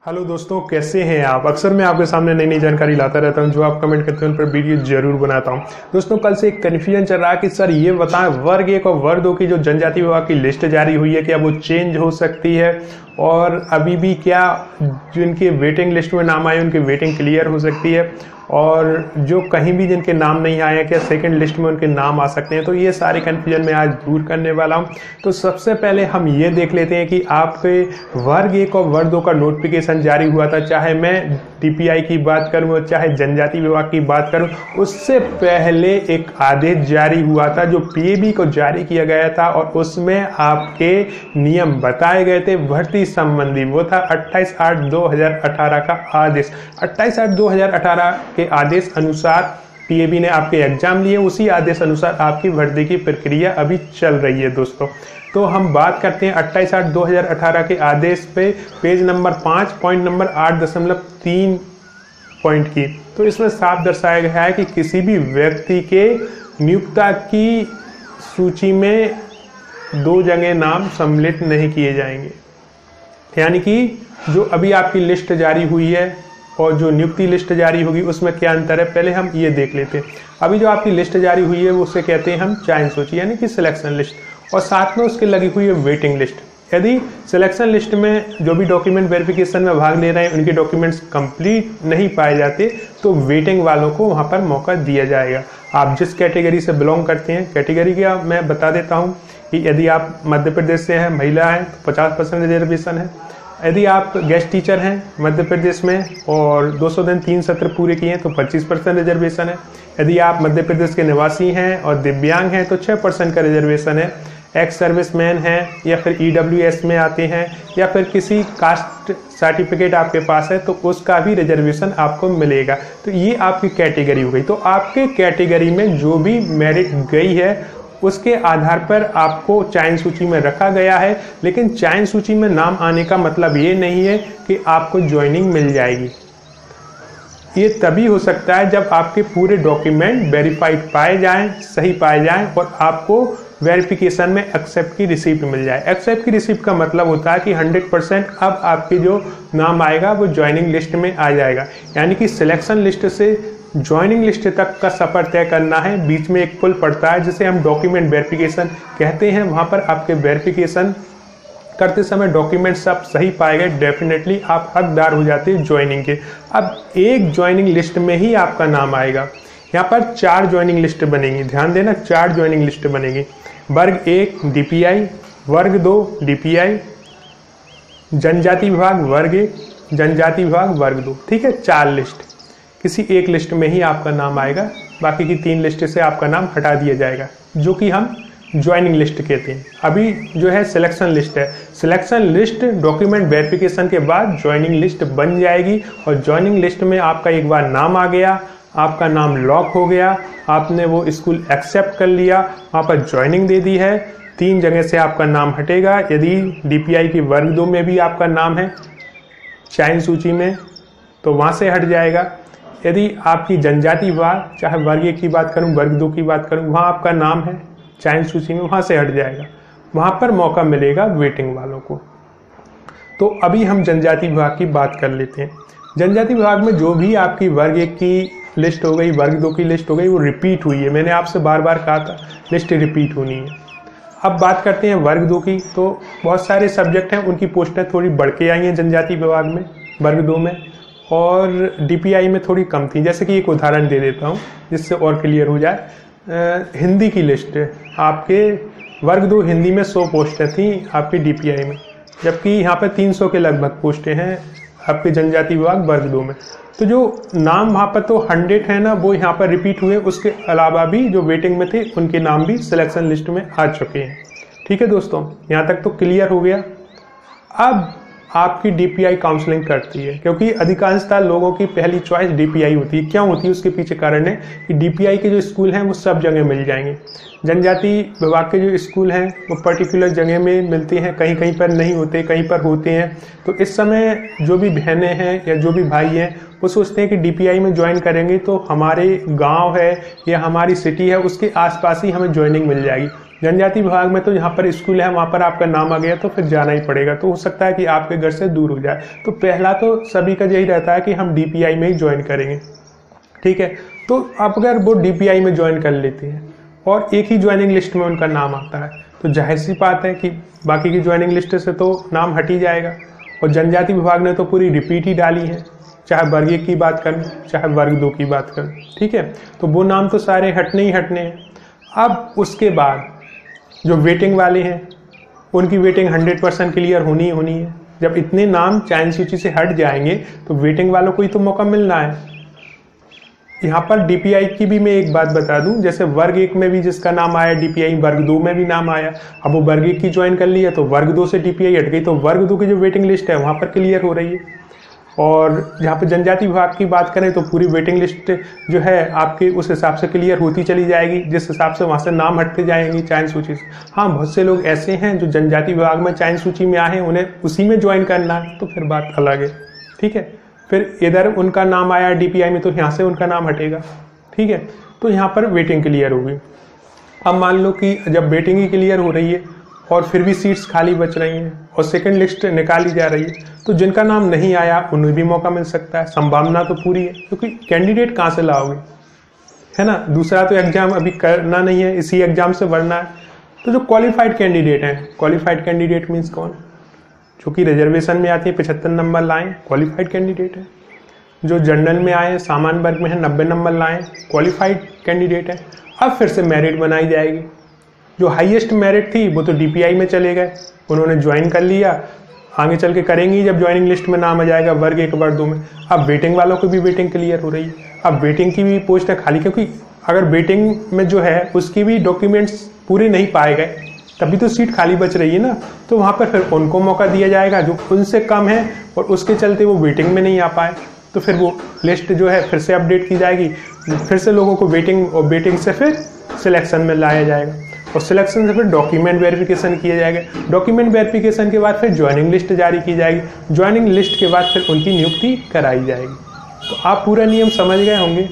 Hello दोस्तों, कैसे हैं आप। अक्सर मैं आपके सामने नई नई जानकारी लाता रहता हूं, जो आप कमेंट करते हैं उन पर वीडियो जरूर बनाता हूं। दोस्तों, कल से एक कन्फ्यूजन चल रहा है कि सर ये बताएं, वर्ग 1 और वर्ग 2 की जो जनजाति विभाग की लिस्ट जारी हुई है, क्या वो चेंज हो सकती है, और अभी भी क्या जिनके वेटिंग लिस्ट में नाम आए उनकी वेटिंग क्लियर हो सकती है, और जो कहीं भी जिनके नाम नहीं आए हैं क्या सेकंड लिस्ट में उनके नाम आ सकते हैं। तो ये सारे कन्फ्यूजन मैं आज दूर करने वाला हूं। तो सबसे पहले हम ये देख लेते हैं कि आपके वर्ग 1 और वर्ग 2 का नोटिफिकेशन जारी हुआ था, चाहे मैं डीपीआई की बात करूं और चाहे जनजाति विभाग की बात करूं, उससे पहले एक आदेश जारी हुआ था जो पीएबी को जारी किया गया था, और उसमें आपके नियम बताए गए थे भर्ती संबंधी। वो था 28/8/2018 का आदेश। 28/8/2018 के आदेश अनुसार पीएबी ने आपके एग्जाम लिए, उसी आदेश अनुसार आपकी भर्ती की प्रक्रिया अभी चल रही है दोस्तों। तो हम बात करते हैं 28/8/2018 के आदेश पे, page number 5 point number 8.3 point की। तो इसमें साफ दर्शाया गया है कि किसी भी व्यक्ति के नियुक्ता की सूची में 2 जगह नाम सम्मिलित नहीं किए जाएंगे। यानी कि जो अभी आपकी लिस्ट जारी हुई है और जो नियुक्ति लिस्ट जारी होगी उसमें क्या अंतर है, पहले हम ये देख लेते हैं। अभी जो आपकी लिस्ट जारी हुई है उसे कहते हैं हम चयन सूची, यानी कि सिलेक्शन लिस्ट, और साथ में उसके लगी हुई है वेटिंग लिस्ट। यदि सिलेक्शन लिस्ट में जो भी डॉक्यूमेंट वेरिफिकेशन में भाग ले रहे हैं उनके डॉक्यूमेंट्स कंप्लीट नहीं पाए जाते तो वेटिंग वालों को वहां पर मौका दिया जाएगा। आप जिस कैटेगरी से बिलोंग करते हैं, कैटेगरी का मैं बता देता हूं कि यदि आप मध्य प्रदेश से हैं, महिला हैं, तो 50% रिजर्वेशन है। यदि आप गेस्ट टीचर हैं मध्य प्रदेश में और 200 दिन 3 सत्र पूरे किए हैं तो 25% रिजर्वेशन है। यदि आप मध्य प्रदेश के निवासी हैं और दिव्यांग हैं तो 6% का रिजर्वेशन है। एक्स सर्विसमैन हैं या फिर ईडब्ल्यूएस में आते हैं या फिर किसी कास्ट सर्टिफिकेट आपके पास है तो उसका भी रिजर्वेशन आपको मिलेगा। तो ये आपकी कैटेगरी हो गई। तो आपके कैटेगरी में जो भी मेरिट गई है उसके आधार पर आपको चयन सूची में रखा गया है, लेकिन चयन सूची में नाम आने का मतलब ये नहीं है कि आपको ज्वाइनिंग मिल जाएगी। ये तभी हो सकता है जब आपके पूरे डॉक्यूमेंट वेरीफाइड पाए जाएं, सही पाए जाएं, और आपको वेरिफिकेशन में एक्सेप्ट की रिसिप्ट मिल जाए। एक्सेप्ट की रिसिप्ट का मतलब होता है कि 100% अब आपके जो नाम आएगा वो ज्वाइनिंग लिस्ट में आ जाएगा। यानी कि सिलेक्शन लिस्ट से ज्वाइनिंग लिस्ट तक का सफर तय करना है। बीच में एक पुल पड़ता है जिसे हम डॉक्यूमेंट वेरिफिकेशन कहते हैं। वहां पर आपके वेरिफिकेशन करते समय डॉक्यूमेंट सब सही पाए गए, डेफिनेटली आप हकदार हो जाते हैं ज्वाइनिंग के। अब एक ज्वाइनिंग लिस्ट में ही आपका नाम आएगा। यहाँ पर 4 ज्वाइनिंग लिस्ट बनेगी, ध्यान देना, 4 ज्वाइनिंग लिस्ट बनेगी। वर्ग 1 डीपीआई, वर्ग 2 डीपीआई, जनजाति विभाग वर्ग 1, जनजाति विभाग वर्ग 2। ठीक है, 4 लिस्ट। किसी एक लिस्ट में ही आपका नाम आएगा, बाकी की 3 लिस्ट से आपका नाम हटा दिया जाएगा, जो कि हम ज्वाइनिंग लिस्ट कहते हैं। अभी जो है सिलेक्शन लिस्ट है। सिलेक्शन लिस्ट डॉक्यूमेंट वेरिफिकेशन के बाद ज्वाइनिंग लिस्ट बन जाएगी, और ज्वाइनिंग लिस्ट में आपका एक बार नाम आ गया, आपका नाम लॉक हो गया, आपने वो स्कूल एक्सेप्ट कर लिया, वहाँ पर ज्वाइनिंग दे दी है, 3 जगह से आपका नाम हटेगा। यदि डीपीआई की वर्ग 2 में भी आपका नाम है चयन सूची में तो वहाँ से हट जाएगा। यदि आपकी जनजाति विभाग, चाहे वर्ग 1 की बात करूं, वर्ग 2 की बात करूं, वहां आपका नाम है चयन सूची में, वहां से हट जाएगा, वहां पर मौका मिलेगा वेटिंग वालों को। तो अभी हम जनजाति विभाग की बात कर लेते हैं। जनजाति विभाग में जो भी आपकी वर्ग 1 की लिस्ट हो गई, वर्ग 2 की लिस्ट हो गई, वो रिपीट हुई है। मैंने आपसे बार बार कहा था लिस्ट रिपीट होनी है। अब बात करते हैं वर्ग 2 की। तो बहुत सारे सब्जेक्ट हैं, उनकी पोस्टें थोड़ी बढ़ के आई हैं जनजाति विभाग में वर्ग 2 में, और डीपीआई में थोड़ी कम थी। जैसे कि एक उदाहरण दे देता हूँ जिससे और क्लियर हो जाए। हिंदी की लिस्ट आपके वर्ग 2 हिंदी में 100 पोस्टें थी आपकी डीपीआई में, जबकि यहाँ पर 300 के लगभग पोस्टें हैं आपके जनजाति विभाग वर्ग 2 में। तो जो नाम वहाँ पर तो 100 है ना, वो यहाँ पर रिपीट हुए। उसके अलावा भी जो वेटिंग में थे उनके नाम भी सिलेक्शन लिस्ट में आ चुके हैं। ठीक है दोस्तों, यहाँ तक तो क्लियर हो गया। अब आपकी डीपीआई काउंसलिंग करती है, क्योंकि अधिकांशतः लोगों की पहली चॉइस डीपीआई होती है। क्यों होती है, उसके पीछे कारण है कि डीपीआई के जो स्कूल हैं वो सब जगह मिल जाएंगे। जनजाति विभाग के जो स्कूल हैं वो पर्टिकुलर जगह में मिलते हैं, कहीं कहीं पर नहीं होते, कहीं पर होते हैं। तो इस समय जो भी बहनें हैं या जो भी भाई हैं वो सोचते हैं कि डीपीआई में ज्वाइन करेंगे तो हमारे गाँव है या हमारी सिटी है उसके आसपास ही हमें ज्वाइनिंग मिल जाएगी। जनजाति विभाग में तो यहाँ पर स्कूल है, वहाँ पर आपका नाम आ गया तो फिर जाना ही पड़ेगा, तो हो सकता है कि आपके घर से दूर हो जाए। तो पहला तो सभी का यही रहता है कि हम DPI में ही ज्वाइन करेंगे, ठीक है। तो अब अगर वो DPI में ज्वाइन कर लेते हैं और एक ही ज्वाइनिंग लिस्ट में उनका नाम आता है, तो जाहिर सी बात है कि बाकी की ज्वाइनिंग लिस्ट से तो नाम हट ही जाएगा। और जनजाति विभाग ने तो पूरी रिपीट ही डाली है, चाहे वर्ग 1 की बात करें चाहे वर्ग 2 की बात करें, ठीक है। तो वो नाम तो सारे हटने ही हटने हैं। अब उसके बाद जो वेटिंग वाले हैं उनकी वेटिंग 100% क्लियर होनी ही होनी है। जब इतने नाम चयन सूची से हट जाएंगे तो वेटिंग वालों को ही तो मौका मिलना है। यहाँ पर DPI की भी मैं एक बात बता दूं, जैसे वर्ग 1 में भी जिसका नाम आया DPI, वर्ग 2 में भी नाम आया। अब वो वर्ग 1 की ज्वाइन कर लिया तो वर्ग 2 से DPI हट गई, तो वर्ग 2 की जो वेटिंग लिस्ट है वहाँ पर क्लियर हो रही है। और जहाँ पर जनजाति विभाग की बात करें तो पूरी वेटिंग लिस्ट जो है आपके उस हिसाब से क्लियर होती चली जाएगी, जिस हिसाब से वहाँ से नाम हटते जाएंगे चयन सूची से। हाँ, बहुत से लोग ऐसे हैं जो जनजाति विभाग में चयन सूची में आए हैं, उन्हें उसी में ज्वाइन करना है, तो फिर बात अलग है, ठीक है। फिर इधर उनका नाम आया DPI में तो यहाँ से उनका नाम हटेगा, ठीक है। तो यहाँ पर वेटिंग क्लियर होगी। अब मान लो कि जब वेटिंग ही क्लियर हो रही है और फिर भी सीट्स खाली बच रही हैं और सेकंड लिस्ट निकाली जा रही है, तो जिनका नाम नहीं आया उन्हें भी मौका मिल सकता है। संभावना तो पूरी है, क्योंकि कैंडिडेट कहाँ से लाओगे, है ना। दूसरा तो एग्जाम अभी करना नहीं है, इसी एग्जाम से भरना है। तो जो क्वालिफाइड कैंडिडेट हैं, क्वालिफाइड कैंडिडेट मीन्स कौन, जो कि रिजर्वेशन में आती है 75 नंबर लाएँ, क्वालिफाइड कैंडिडेट है। जो जनरल में आए, सामान्य वर्ग में है, 90 नंबर लाएँ, क्वालिफाइड कैंडिडेट है। अब फिर से मेरिट बनाई जाएगी। जो हाईएस्ट मेरिट थी वो तो DPI में चले गए, उन्होंने ज्वाइन कर लिया, आगे चल के करेंगी जब ज्वाइनिंग लिस्ट में नाम आ जाएगा वर्ग 1 वर्ग 2 में। अब वेटिंग वालों की भी वेटिंग क्लियर हो रही है। अब वेटिंग की भी पोस्ट है खाली, क्योंकि अगर वेटिंग में जो है उसकी भी डॉक्यूमेंट्स पूरे नहीं पाए गए तभी तो सीट खाली बच रही है ना। तो वहाँ पर फिर उनको मौका दिया जाएगा जो उनसे कम है और उसके चलते वो वेटिंग में नहीं आ पाए, तो फिर वो लिस्ट जो है फिर से अपडेट की जाएगी, फिर से लोगों को वेटिंग और वेटिंग से फिर सिलेक्शन में लाया जाएगा और सिलेक्शन से फिर डॉक्यूमेंट वेरिफिकेशन किया जाएगा। डॉक्यूमेंट वेरिफिकेशन के बाद फिर ज्वाइनिंग लिस्ट जारी की जाएगी। ज्वाइनिंग लिस्ट के बाद फिर उनकी नियुक्ति कराई जाएगी। तो आप पूरा नियम समझ गए होंगे।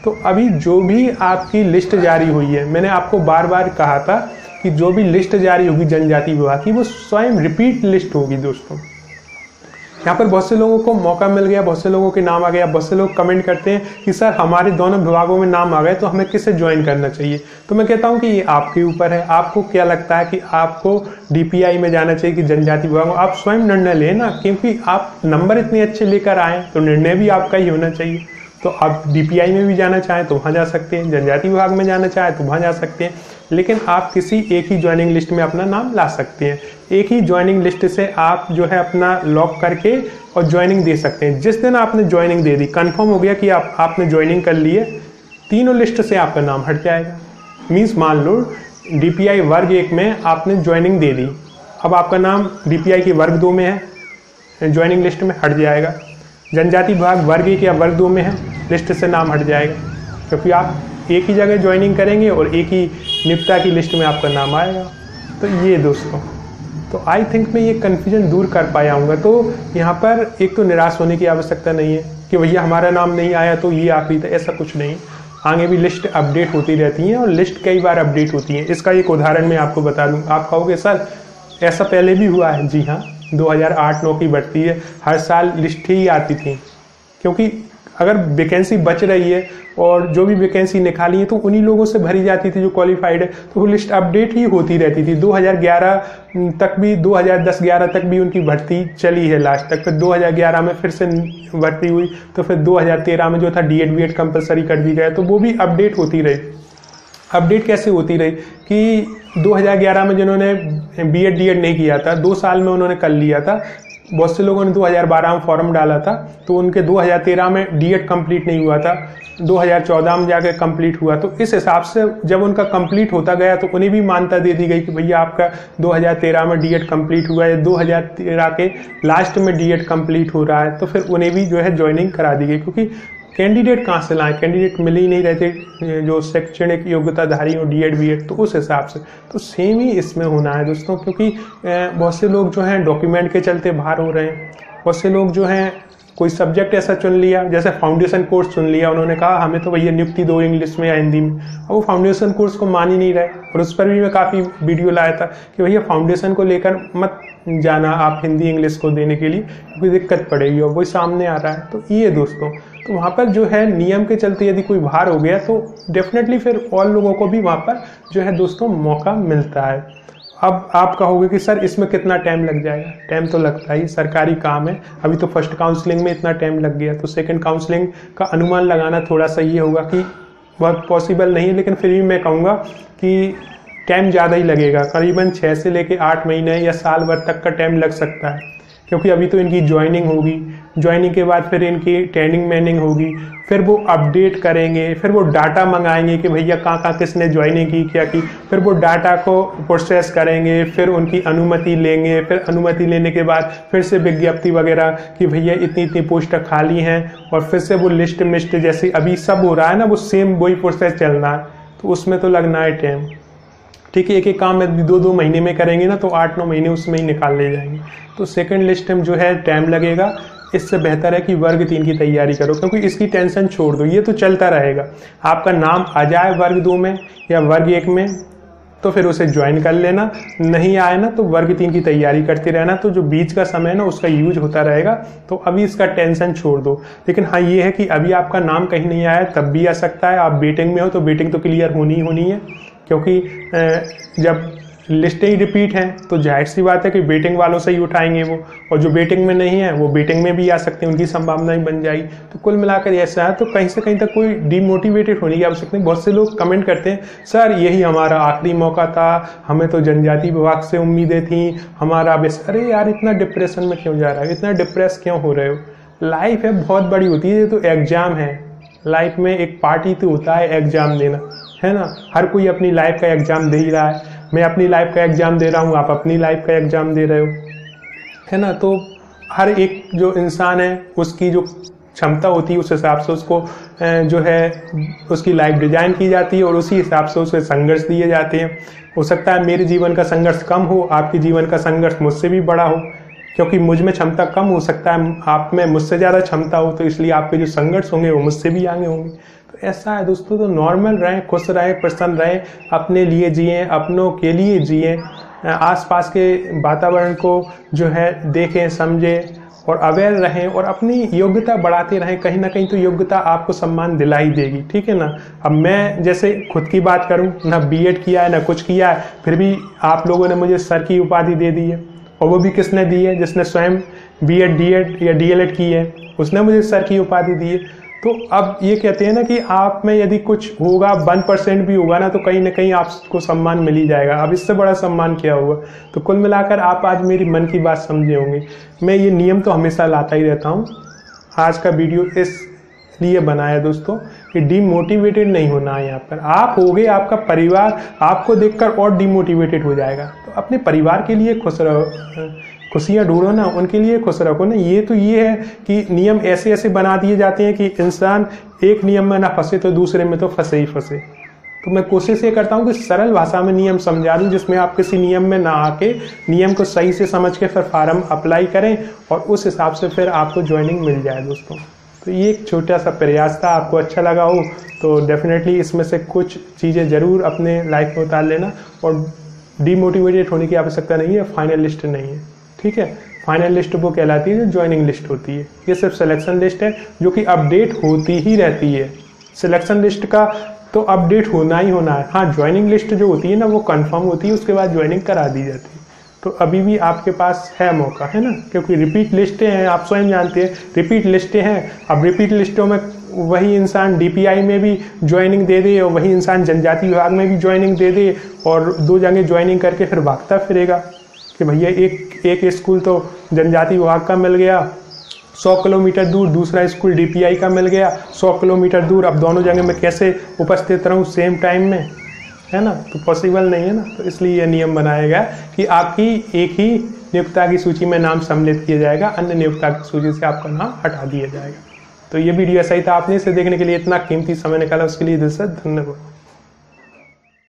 तो अभी जो भी आपकी लिस्ट जारी हुई है, मैंने आपको बार बार कहा था कि जो भी लिस्ट जारी होगी जनजाति विभाग की वो स्वयं रिपीट लिस्ट होगी दोस्तों। यहाँ पर बहुत से लोगों को मौका मिल गया, बहुत से लोगों के नाम आ गया। बहुत से लोग कमेंट करते हैं कि सर हमारे दोनों विभागों में नाम आ गए तो हमें किसे ज्वाइन करना चाहिए। तो मैं कहता हूँ कि ये आपके ऊपर है। आपको क्या लगता है कि आपको DPI में जाना चाहिए कि जनजाति विभाग में, आप स्वयं निर्णय लें ना, क्योंकि आप नंबर इतने अच्छे लेकर आए तो निर्णय भी आपका ही होना चाहिए। तो आप DPI में भी जाना चाहें तो वहाँ जा सकते हैं, जनजाति विभाग में जाना चाहें तो वहाँ जा सकते हैं, लेकिन आप किसी एक ही ज्वाइनिंग लिस्ट में अपना नाम ला सकते हैं। एक ही ज्वाइनिंग लिस्ट से आप जो है अपना लॉक करके और ज्वाइनिंग दे सकते हैं। जिस दिन आपने ज्वाइनिंग दे दी, कंफर्म हो गया कि आपने ज्वाइनिंग कर ली है, तीनों लिस्ट से आपका नाम हट जाएगा। मीन्स मान लो DPI वर्ग 1 में आपने ज्वाइनिंग दे दी, अब आपका नाम DPI के वर्ग 2 में है, ज्वाइनिंग लिस्ट में हट जाएगा। जनजाति विभाग वर्ग 1 या वर्ग 2 में है, लिस्ट से नाम हट जाएगा, क्योंकि आप एक ही जगह ज्वाइनिंग करेंगे और एक ही नियुक्ता की लिस्ट में आपका नाम आएगा। तो ये दोस्तों, तो आई थिंक मैं ये कन्फ्यूजन दूर कर पाया हूँगा। तो यहाँ पर एक तो निराश होने की आवश्यकता नहीं है कि भैया हमारा नाम नहीं आया तो ये आखिरी था, ऐसा कुछ नहीं। आगे भी लिस्ट अपडेट होती रहती हैं और लिस्ट कई बार अपडेट होती है। इसका एक उदाहरण मैं आपको बता दूँ। आप कहोगे सर ऐसा पहले भी हुआ है। जी हाँ, 2008-9 की भर्ती है, हर साल लिस्ट ही आती थी, क्योंकि अगर वैकेंसी बच रही है और जो भी वैकेंसी निकाली है तो उन्हीं लोगों से भरी जाती थी जो क्वालिफाइड है, तो वो लिस्ट अपडेट ही होती रहती थी। 2011 तक भी, 2010-11 तक भी उनकी भर्ती चली है लास्ट तक। फिर 2011 में फिर से भर्ती हुई, तो फिर 2013 में जो था DED-BED कंपलसरी कर दी गया, तो वो भी अपडेट होती रही। अपडेट कैसे होती रही कि 2011 में जिन्होंने BED-DED नहीं किया था, 2 साल में उन्होंने कर लिया था। बहुत से लोगों ने 2012 में फॉर्म डाला था, तो उनके 2013 में DED कंप्लीट नहीं हुआ था, 2014 में जाकर कंप्लीट हुआ। तो इस हिसाब से जब उनका कंप्लीट होता गया तो उन्हें भी मान्यता दे दी गई कि भैया आपका 2013 में DED कंप्लीट हुआ है, 2013 के लास्ट में DED कंप्लीट हो रहा है, तो फिर उन्हें भी जो है ज्वाइनिंग करा दी गई। क्योंकि कैंडिडेट कहाँ से लाएं, कैंडिडेट मिल ही नहीं रहते जो शैक्षणिक योग्यताधारी हो DED-BED, तो उस हिसाब से तो सेम ही इसमें होना है दोस्तों। क्योंकि बहुत से लोग जो हैं डॉक्यूमेंट के चलते बाहर हो रहे हैं, बहुत से लोग जो हैं कोई सब्जेक्ट ऐसा चुन लिया, जैसे फाउंडेशन कोर्स चुन लिया, उन्होंने कहा हमें तो भैया नियुक्ति दो इंग्लिश में या हिंदी में, और वो फाउंडेशन कोर्स को मान ही नहीं रहे। और उस पर भी मैं काफ़ी वीडियो लाया था कि भैया फाउंडेशन को लेकर मत जाना आप हिंदी इंग्लिश को देने के लिए, क्योंकि दिक्कत पड़ेगी, और वही सामने आ रहा है। तो ये दोस्तों, तो वहाँ पर जो है नियम के चलते यदि कोई बाहर हो गया तो डेफिनेटली फिर और लोगों को भी वहाँ पर जो है दोस्तों मौका मिलता है। अब आप कहोगे कि सर इसमें कितना टाइम लग जाएगा? टाइम तो लगता ही, सरकारी काम है। अभी तो फर्स्ट काउंसलिंग में इतना टाइम लग गया, तो सेकंड काउंसलिंग का अनुमान लगाना थोड़ा सा ये होगा कि बहुत पॉसिबल नहीं है, लेकिन फिर भी मैं कहूँगा कि टाइम ज़्यादा ही लगेगा, करीबन 6 से लेकर 8 महीने या साल भर तक का टाइम लग सकता है, क्योंकि अभी तो इनकी ज्वाइनिंग होगी, ज्वाइनिंग के बाद फिर इनकी ट्रेनिंग मैनिंग होगी, फिर वो अपडेट करेंगे, फिर वो डाटा मंगाएंगे कि भैया कहाँ किसने ज्वाइनिंग की, क्या की, फिर वो डाटा को प्रोसेस करेंगे, फिर उनकी अनुमति लेंगे, फिर अनुमति लेने के बाद फिर से विज्ञप्ति वगैरह कि भैया इतनी इतनी पोस्ट खाली हैं, और फिर से वो लिस्ट मिस्ट जैसे अभी सब हो रहा है ना, वो सेम वही प्रोसेस चलना है, तो उसमें तो लगना है टाइम। ठीक है, एक एक काम में 2-2 महीने में करेंगे ना, तो 8-9 महीने उसमें ही निकाल ले जाएंगे। तो सेकंड लिस्ट में जो है टाइम लगेगा, इससे बेहतर है कि वर्ग 3 की तैयारी करो, क्योंकि इसकी टेंशन छोड़ दो, ये तो चलता रहेगा। आपका नाम आ जाए वर्ग 2 में या वर्ग 1 में तो फिर उसे ज्वाइन कर लेना, नहीं आए ना तो वर्ग 3 की तैयारी करते रहना। तो जो बीच का समय है ना उसका यूज होता रहेगा, तो अभी इसका टेंशन छोड़ दो। लेकिन हाँ ये है कि अभी आपका नाम कहीं नहीं आया तब भी आ सकता है। आप वेटिंग में हो तो वेटिंग तो क्लियर होनी ही होनी है, क्योंकि जब लिस्टें ही रिपीट हैं तो जाहिर सी बात है कि वेटिंग वालों से ही उठाएंगे वो, और जो वेटिंग में नहीं है वो वेटिंग में भी आ सकते हैं, उनकी संभावना ही बन जाएगी। तो कुल मिलाकर ऐसा है, तो कहीं से कहीं तक कोई डिमोटिवेटेड होने की आवश्यकता नहीं। बहुत से लोग कमेंट करते हैं सर यही हमारा आखिरी मौका था, हमें तो जनजाति विभाग से उम्मीदें थी, हमारा बेस। अरे यार इतना डिप्रेशन में क्यों जा रहा है, इतना डिप्रेस क्यों हो रहे हो? लाइफ है बहुत बड़ी होती है, ये तो एग्जाम है, लाइफ में एक पार्टी तो होता है एग्जाम देना, है ना। हर कोई अपनी लाइफ का एग्जाम दे ही रहा है, मैं अपनी लाइफ का एग्जाम दे रहा हूँ, आप अपनी लाइफ का एग्जाम दे रहे हो, है ना। तो हर एक जो इंसान है उसकी जो क्षमता होती है उस हिसाब से उसको जो है उसकी लाइफ डिजाइन की जाती है, और उसी हिसाब से उसे संघर्ष दिए जाते हैं। हो सकता है मेरे जीवन का संघर्ष कम हो, आपके जीवन का संघर्ष मुझसे भी बड़ा हो, क्योंकि मुझ में क्षमता कम हो सकता है आप में मुझसे ज़्यादा क्षमता हो, तो इसलिए आपके जो संघर्ष होंगे वो मुझसे भी आगे होंगे। तो ऐसा है दोस्तों, तो नॉर्मल रहें, खुश रहें, प्रसन्न रहें, अपने लिए जिएं, अपनों के लिए जिएं, आसपास के वातावरण को जो है देखें समझें और अवेयर रहें, और अपनी योग्यता बढ़ाते रहें। कहीं ना कहीं तो योग्यता आपको सम्मान दिला ही देगी, ठीक है ना। अब मैं जैसे खुद की बात करूं, ना बीएड किया है ना कुछ किया है, फिर भी आप लोगों ने मुझे सर की उपाधि दे दी है, और वो भी किसने दी है? जिसने स्वयं बीएड डीएड या डीएलएड की है, उसने मुझे सर की उपाधि दी है। तो अब ये कहते हैं ना कि आप में यदि कुछ होगा 1% भी होगा ना, तो कहीं ना कहीं आपको सम्मान मिल ही जाएगा। अब इससे बड़ा सम्मान क्या होगा? तो कुल मिलाकर आप आज मेरी मन की बात समझे होंगे। मैं ये नियम तो हमेशा लाता ही रहता हूँ। आज का वीडियो इसलिए बनाया दोस्तों कि डिमोटिवेटेड नहीं होना है। यहाँ पर आप होगे, आपका परिवार आपको देखकर और डिमोटिवेटेड हो जाएगा। तो अपने परिवार के लिए खुश रहो, खुशियाँ ढूंढो ना, उनके लिए खुश रखो ना। ये तो ये है कि नियम ऐसे ऐसे बना दिए जाते हैं कि इंसान एक नियम में ना फंसे तो दूसरे में तो फंसे ही फंसे। तो मैं कोशिश ये करता हूँ कि सरल भाषा में नियम समझा दूँ, जिसमें आप किसी नियम में ना आके नियम को सही से समझ के फिर फार्म अप्लाई करें, और उस हिसाब से फिर आपको ज्वाइनिंग मिल जाए दोस्तों। तो ये एक छोटा सा प्रयास था, आपको अच्छा लगा हो तो डेफिनेटली इसमें से कुछ चीज़ें ज़रूर अपने लाइफ में उतार लेना, और डीमोटिवेटेड होने की आवश्यकता नहीं है। फाइनल लिस्ट नहीं है, ठीक है। फाइनल लिस्ट वो कहलाती है जो ज्वाइनिंग लिस्ट होती है। ये सिर्फ सिलेक्शन लिस्ट है जो कि अपडेट होती ही रहती है। सिलेक्शन लिस्ट का तो अपडेट होना ही होना है। हाँ, ज्वाइनिंग लिस्ट जो होती है ना वो कंफर्म होती है, उसके बाद ज्वाइनिंग करा दी जाती है। तो अभी भी आपके पास है मौका, है ना, क्योंकि रिपीट लिस्टें हैं, आप स्वयं जानते हैं रिपीट लिस्टें हैं। अब रिपीट लिस्टों में वही इंसान डीपीआई में भी ज्वाइनिंग दे दे, और वही इंसान जनजाति विभाग में भी ज्वाइनिंग दे दे, और 2 जगह ज्वाइनिंग करके फिर भागता फिरेगा कि भैया एक स्कूल तो जनजाति विभाग का मिल गया 100 किलोमीटर दूर, दूसरा स्कूल डीपीआई का मिल गया 100 किलोमीटर दूर। अब दोनों जगह में कैसे उपस्थित रहूं सेम टाइम में, है ना, तो पॉसिबल नहीं है ना। तो इसलिए यह नियम बनाया गया कि आपकी एक ही नियोक्ता की सूची में नाम सम्मिलित किया जाएगा, अन्य नियोक्ता की सूची से आपका नाम हटा दिया जाएगा। तो ये वीडियो ऐसा ही था। आपने इसे देखने के लिए इतना कीमती समय निकाला, उसके लिए दिल से धन्यवाद।